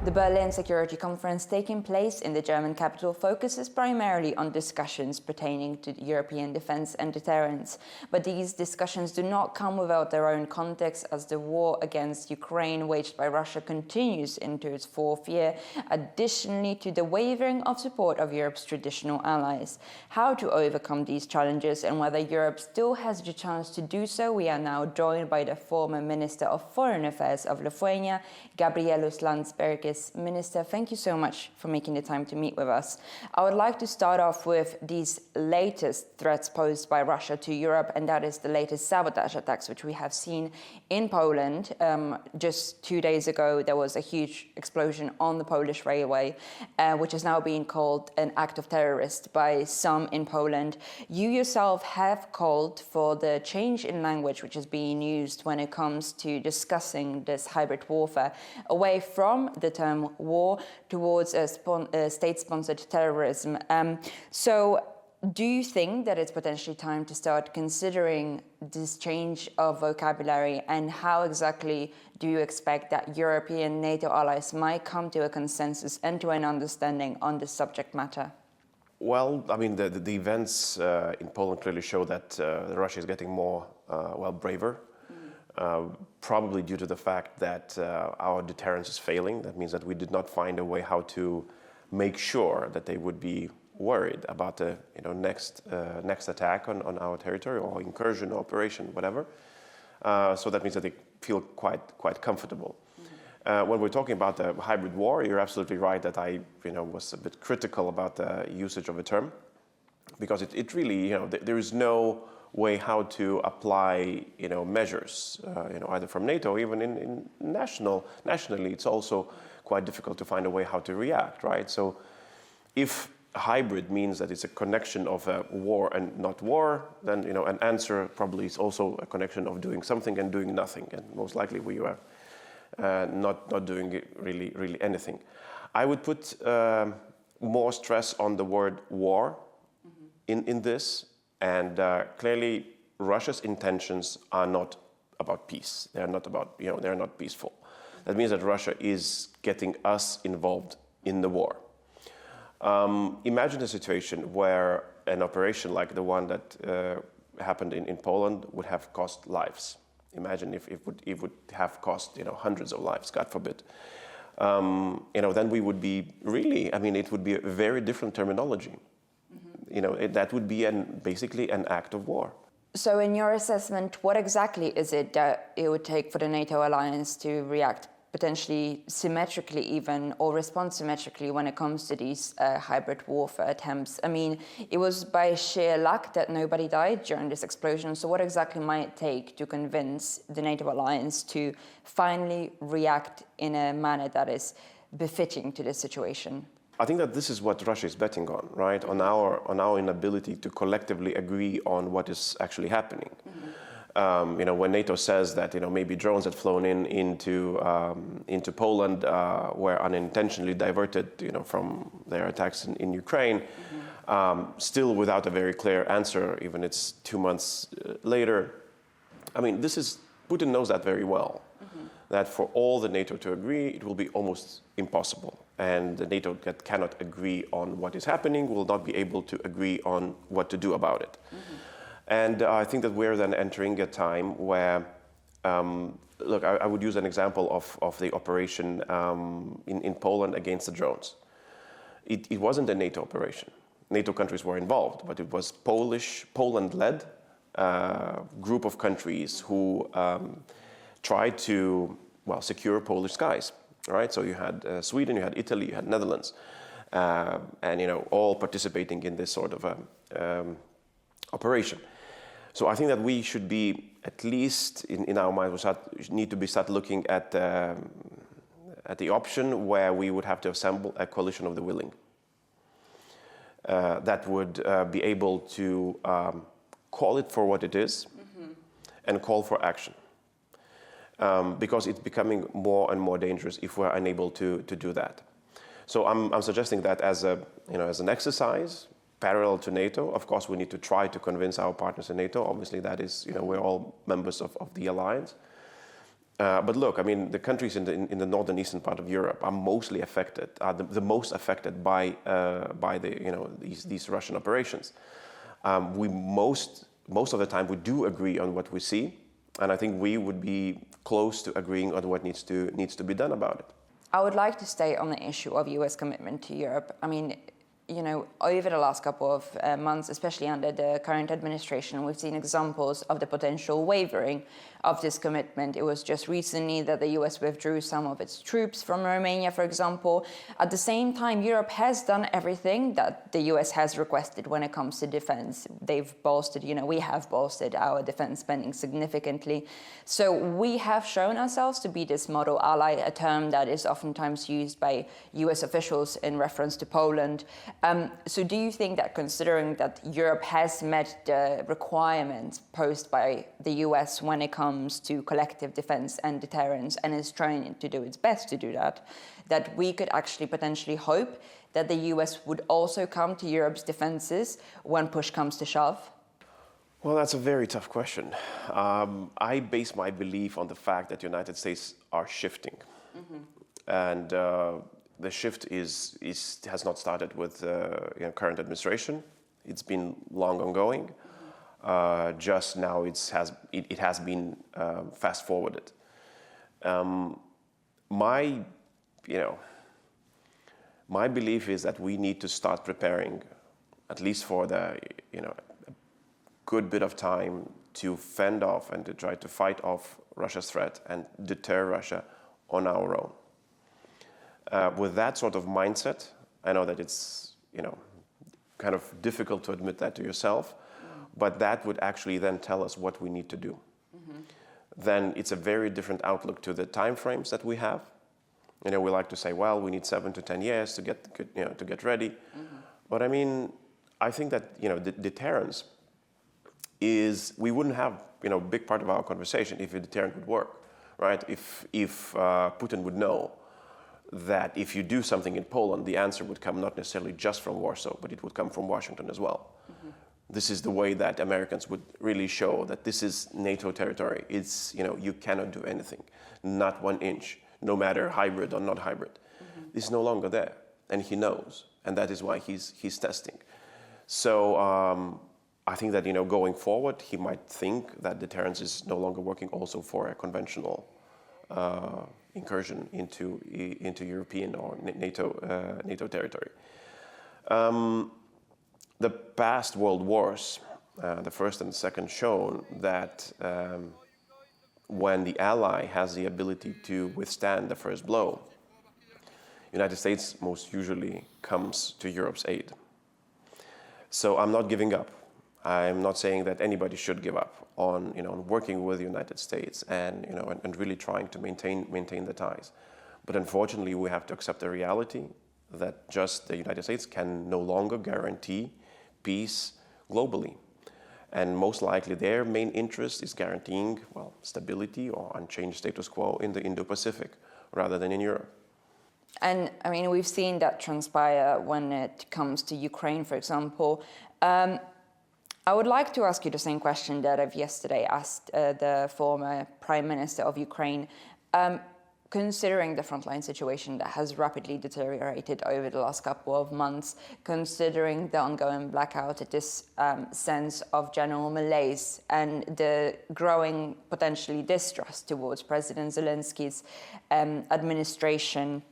The Berlin Security Conference taking place in the German capital focuses primarily on discussions pertaining to European defense and deterrence. But these discussions do not come without their own context, as the war against Ukraine waged by Russia continues into its fourth year, additionally to the wavering of support of Europe's traditional allies. How to overcome these challenges and whether Europe still has the chance to do so, we are now joined by the former Minister of Foreign Affairs of Lithuania, Gabrielius Landsbergis. Minister, thank you so much for making the time to meet with us. I would like to start off with these latest threats posed by Russia to Europe, and that is the latest sabotage attacks which we have seen in Poland. Just 2 days ago, there was a huge explosion on the Polish railway, which is now being called an act of terrorist by some in Poland. You yourself have called for the change in language which is being used when it comes to discussing this hybrid warfare, away from the term war towards state-sponsored terrorism. So do you think that it's potentially time to start considering this change of vocabulary, and how exactly do you expect that European NATO allies might come to a consensus and to an understanding on this subject matter? Well, I mean, the events in Poland clearly show that Russia is getting more, braver. Probably due to the fact that our deterrence is failing. That means that we did not find a way how to make sure that they would be worried about the next attack on our territory, or incursion, or operation, whatever. So that means that they feel quite comfortable. When we're talking about the hybrid war, you're absolutely right that I was a bit critical about the usage of the term, because it really, there is no way how to apply measures either from NATO or even in nationally. It's also quite difficult to find a way how to react, right? So if hybrid means that it's a connection of a war and not war, then an answer probably is also a connection of doing something and doing nothing, and most likely we are not doing really anything. I would put more stress on the word war in this. And clearly, Russia's intentions are not about peace. They are not about, they're not peaceful. That means that Russia is getting us involved in the war. Imagine a situation where an operation like the one that happened in Poland would have cost lives. Imagine if it would have cost, hundreds of lives, God forbid. Then we would be really, it would be a very different terminology. That would be basically an act of war. So in your assessment, what exactly is it that it would take for the NATO alliance to react potentially symmetrically even, or respond symmetrically when it comes to these hybrid warfare attempts? It was by sheer luck that nobody died during this explosion. So what exactly might it take to convince the NATO alliance to finally react in a manner that is befitting to this situation? I think that this is what Russia is betting on, right? On our inability to collectively agree on what is actually happening. When NATO says that maybe drones had flown into Poland were unintentionally diverted from their attacks in Ukraine, still without a very clear answer, even it's 2 months later. Putin knows that very well. That for all the NATO to agree, it will be almost impossible. And the NATO that cannot agree on what is happening will not be able to agree on what to do about it. And I think that we're then entering a time where, I would use an example of the operation in Poland against the drones. It wasn't a NATO operation. NATO countries were involved, but it was Poland-led group of countries who tried to, secure Polish skies. Right, so you had Sweden, you had Italy, you had Netherlands, and all participating in this sort of operation. So I think that we should be, at least in our minds, we need to start looking at the option where we would have to assemble a coalition of the willing that would be able to call it for what it is and call for action. Because it's becoming more and more dangerous if we're unable to do that. So I'm suggesting that as an exercise, parallel to NATO. Of course, we need to try to convince our partners in NATO. Obviously, that is, we're all members of the alliance. But look, I mean, the countries in the northern eastern part of Europe are mostly affected, are the most affected by these Russian operations. We most of the time we do agree on what we see, and I think we would be close to agreeing on what needs to be done about it. I would like to stay on the issue of US commitment to Europe. I mean, over the last couple of months, especially under the current administration, we've seen examples of the potential wavering of this commitment. It was just recently that the US withdrew some of its troops from Romania, for example. At the same time, Europe has done everything that the US has requested when it comes to defense. They've bolstered, we have bolstered our defense spending significantly. So we have shown ourselves to be this model ally, a term that is oftentimes used by US officials in reference to Poland. So do you think that, considering that Europe has met the requirements posed by the US when it comes to collective defense and deterrence, and is trying to do its best to do that, that we could actually potentially hope that the US would also come to Europe's defenses when push comes to shove? Well, that's a very tough question. I base my belief on the fact that the United States are shifting. And the shift has not started with the current administration. It's been long ongoing. Just now it has been fast forwarded. My belief is that we need to start preparing, at least for the a good bit of time, to fend off and to try to fight off Russia's threat and deter Russia on our own. With that sort of mindset, I know that it's kind of difficult to admit that to yourself, but that would actually then tell us what we need to do. Then it's a very different outlook to the timeframes that we have. We like to say, well, we need 7 to 10 years to get ready. But I mean, I think that deterrence is, we wouldn't have a big part of our conversation if a deterrent would work, right? If Putin would know that if you do something in Poland, the answer would come not necessarily just from Warsaw, but it would come from Washington as well. This is the way that Americans would really show that this is NATO territory. It's, you cannot do anything, not 1 inch, no matter hybrid or not hybrid. It's no longer there, and he knows, and that is why he's testing. So I think that, going forward, he might think that deterrence is no longer working also for a conventional incursion into European or NATO territory. The past world wars, the first and second, shown that when the ally has the ability to withstand the first blow, United States most usually comes to Europe's aid. So I'm not giving up. I'm not saying that anybody should give up on working with the United States and and really trying to maintain the ties. But unfortunately, we have to accept the reality that just the United States can no longer guarantee peace globally. And most likely their main interest is guaranteeing, stability or unchanged status quo in the Indo-Pacific rather than in Europe. And I mean, we've seen that transpire when it comes to Ukraine, for example. I would like to ask you the same question that I've yesterday asked the former Prime Minister of Ukraine. Considering the frontline situation that has rapidly deteriorated over the last couple of months, considering the ongoing blackout, this sense of general malaise and the growing potentially distrust towards President Zelensky's administration,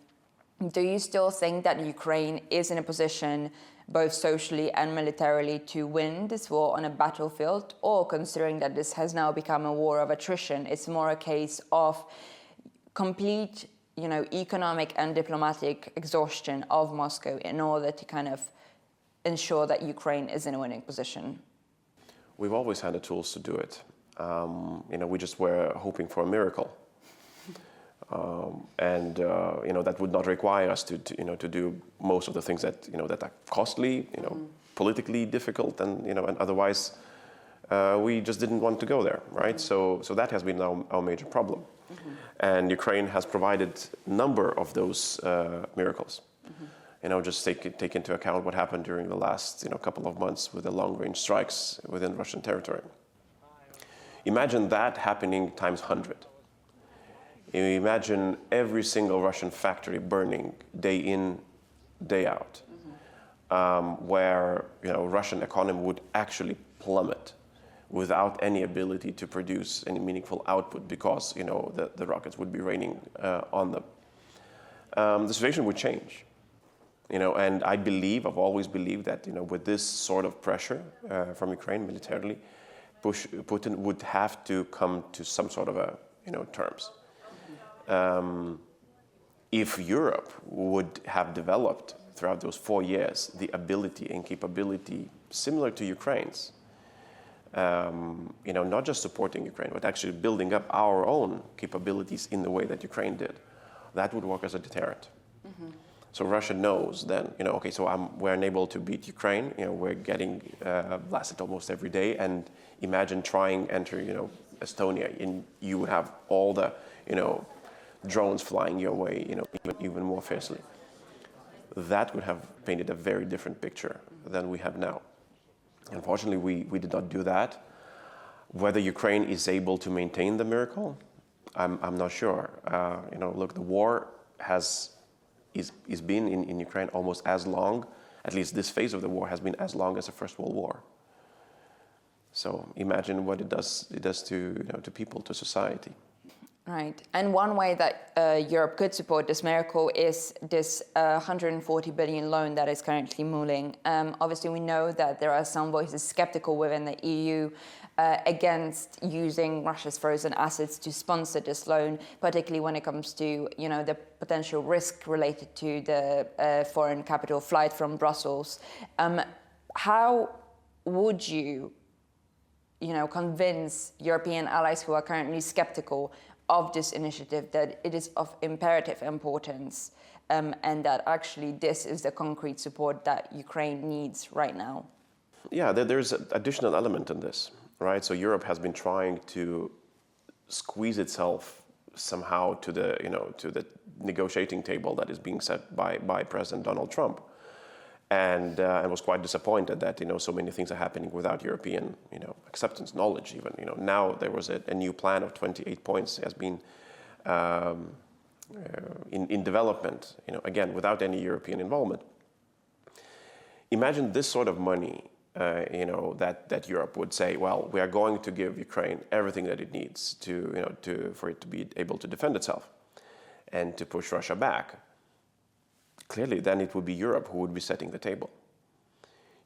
do you still think that Ukraine is in a position, both socially and militarily, to win this war on a battlefield? Or, considering that this has now become a war of attrition, it's more a case of complete, economic and diplomatic exhaustion of Moscow in order to kind of ensure that Ukraine is in a winning position? We've always had the tools to do it. We just were hoping for a miracle. That would not require us to do most of the things that that are costly, politically difficult, and otherwise we just didn't want to go there, right? So that has been our major problem, and Ukraine has provided a number of those miracles. Just take into account what happened during the last couple of months with the long-range strikes within Russian territory. Imagine that happening times 100. Imagine every single Russian factory burning day in, day out, where Russian economy would actually plummet without any ability to produce any meaningful output because the rockets would be raining on them. The situation would change. And I've always believed that with this sort of pressure from Ukraine militarily, Putin would have to come to some sort of terms. If Europe would have developed throughout those 4 years the ability and capability similar to Ukraine's, not just supporting Ukraine, but actually building up our own capabilities in the way that Ukraine did, that would work as a deterrent. So Russia knows then, we're unable to beat Ukraine. We're getting blasted almost every day. And imagine trying enter, Estonia, and you would have all the, drones flying your way, even more fiercely. That would have painted a very different picture than we have now. Unfortunately, we did not do that. Whether Ukraine is able to maintain the miracle, I'm not sure. Look, the war is been in Ukraine almost as long, at least this phase of the war has been as long as the First World War. So imagine what it does to people, to society. Right. And one way that Europe could support this miracle is this 140 billion loan that is currently mooling. Obviously, we know that there are some voices skeptical within the EU against using Russia's frozen assets to sponsor this loan, particularly when it comes to, the potential risk related to the foreign capital flight from Brussels. How would you, convince European allies who are currently skeptical of this initiative that it is of imperative importance and that actually this is the concrete support that Ukraine needs right now? Yeah, there's an additional element in this, right? So Europe has been trying to squeeze itself somehow to the negotiating table that is being set by President Donald Trump, and was quite disappointed that so many things are happening without European acceptance, knowledge even. Now there was a new plan of 28 points has been in development. Again without any European involvement. Imagine this sort of money. That Europe would say, well, we are going to give Ukraine everything that it needs for it to be able to defend itself and to push Russia back. Clearly, then it would be Europe who would be setting the table.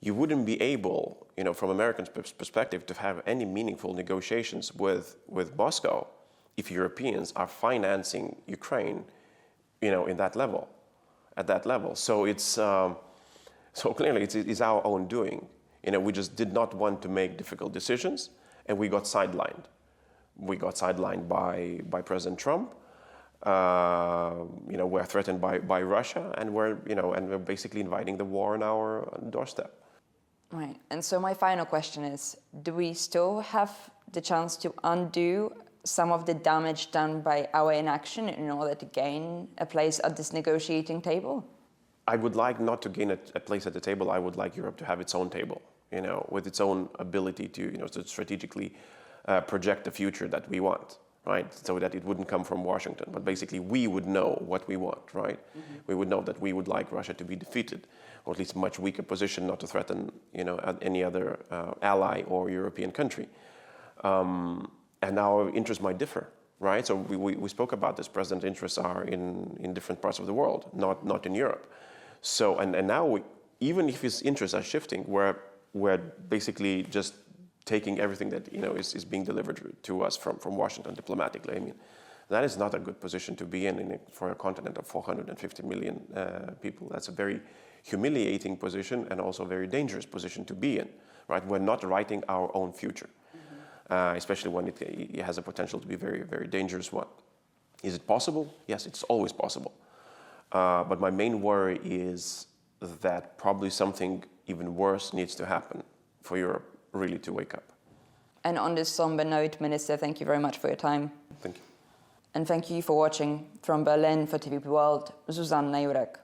You wouldn't be able, from American perspective, to have any meaningful negotiations with Moscow if Europeans are financing Ukraine, at that level. So it's clearly it's our own doing. We just did not want to make difficult decisions, and we got sidelined. We got sidelined by President Trump. We're threatened by Russia, and we're basically inviting the war on our doorstep. Right. And so my final question is: do we still have the chance to undo some of the damage done by our inaction in order to gain a place at this negotiating table? I would like not to gain a place at the table. I would like Europe to have its own table, with its own ability to strategically project the future that we want, right? So that it wouldn't come from Washington, but basically we would know what we want, right? Mm-hmm. We would know that we would like Russia to be defeated, or at least a much weaker position, not to threaten, any other ally or European country. And our interests might differ, right? So we spoke about this. President's interests are in different parts of the world, not in Europe. So and now even if his interests are shifting, we're basically just taking everything that is being delivered to us from Washington diplomatically. I mean, that is not a good position to be in for a continent of 450 million people. That's a very humiliating position and also a very dangerous position to be in. Right? We're not writing our own future, especially when it has a potential to be a very, very dangerous one. Is it possible? Yes, it's always possible. But my main worry is that probably something even worse needs to happen for Europe really to wake up. And on this somber note, Minister, thank you very much for your time. Thank you. And thank you for watching. From Berlin for TVP World, Zuzanna, Jurek.